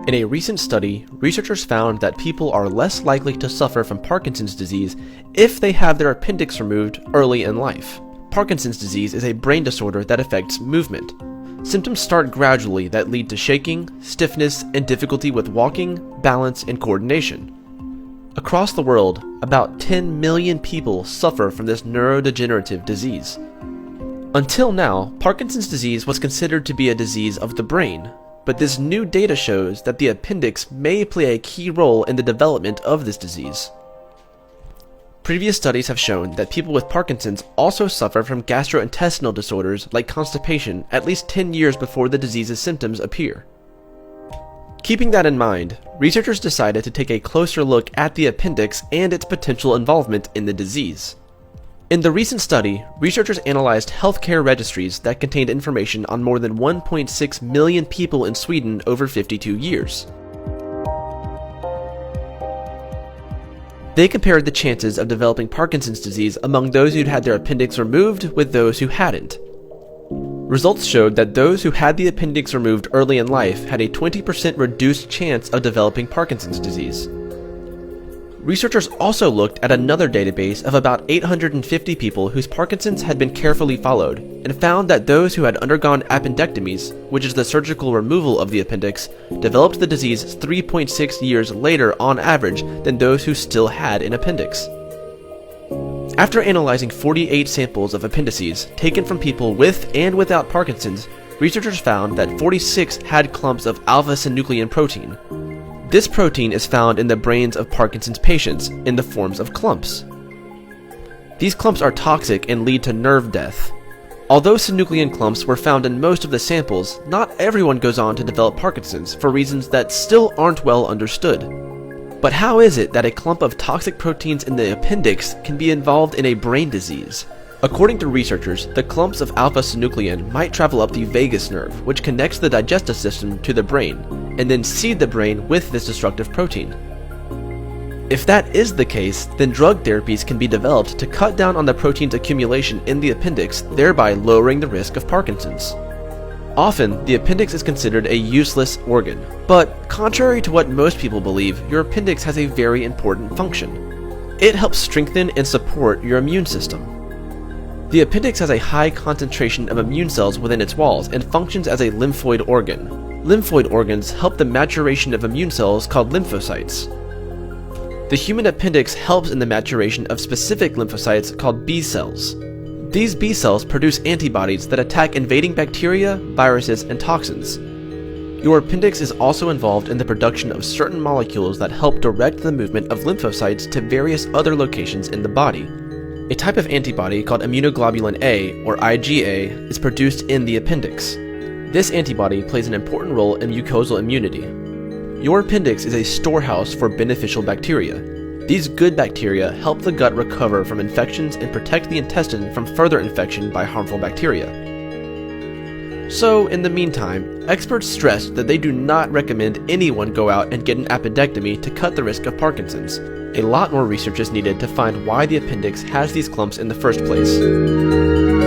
In a recent study, researchers found that people are less likely to suffer from Parkinson's disease if they have their appendix removed early in life. Parkinson's disease is a brain disorder that affects movement. Symptoms start gradually that lead to shaking, stiffness, and difficulty with walking, balance, and coordination. Across the world, about 10 million people suffer from this neurodegenerative disease. Until now, Parkinson's disease was considered to be a disease of the brain, but this new data shows that the appendix may play a key role in the development of this disease. Previous studies have shown that people with Parkinson's also suffer from gastrointestinal disorders like constipation at least 10 years before the disease's symptoms appear. Keeping that in mind, researchers decided to take a closer look at the appendix and its potential involvement in the disease. In the recent study, researchers analyzed healthcare registries that contained information on more than 1.6 million people in Sweden over 52 years. They compared the chances of developing Parkinson's disease among those who'd had their appendix removed with those who hadn't. Results showed that those who had the appendix removed early in life had a 20% reduced chance of developing Parkinson's disease. Researchers also looked at another database of about 850 people whose Parkinson's had been carefully followed, and found that those who had undergone appendectomies, which is the surgical removal of the appendix, developed the disease 3.6 years later on average than those who still had an appendix. After analyzing 48 samples of appendices taken from people with and without Parkinson's, researchers found that 46 had clumps of alpha-synuclein protein. This protein is found in the brains of Parkinson's patients in the forms of clumps. These clumps are toxic and lead to nerve death. Although synuclein clumps were found in most of the samples, not everyone goes on to develop Parkinson's for reasons that still aren't well understood. But how is it that a clump of toxic proteins in the appendix can be involved in a brain disease? According to researchers, the clumps of alpha-synuclein might travel up the vagus nerve, which connects the digestive system to the brain, and then seed the brain with this destructive protein. If that is the case, then drug therapies can be developed to cut down on the protein's accumulation in the appendix, thereby lowering the risk of Parkinson's. Often, the appendix is considered a useless organ, but contrary to what most people believe, your appendix has a very important function. It helps strengthen and support your immune system. The appendix has a high concentration of immune cells within its walls and functions as a lymphoid organ. Lymphoid organs help the maturation of immune cells called lymphocytes. The human appendix helps in the maturation of specific lymphocytes called B cells. These B cells produce antibodies that attack invading bacteria, viruses, and toxins. Your appendix is also involved in the production of certain molecules that help direct the movement of lymphocytes to various other locations in the body. A type of antibody called immunoglobulin A, or IgA, is produced in the appendix. This antibody plays an important role in mucosal immunity. Your appendix is a storehouse for beneficial bacteria. These good bacteria help the gut recover from infections and protect the intestine from further infection by harmful bacteria. So, in the meantime, experts stressed that they do not recommend anyone go out and get an appendectomy to cut the risk of Parkinson's. A lot more research is needed to find why the appendix has these clumps in the first place.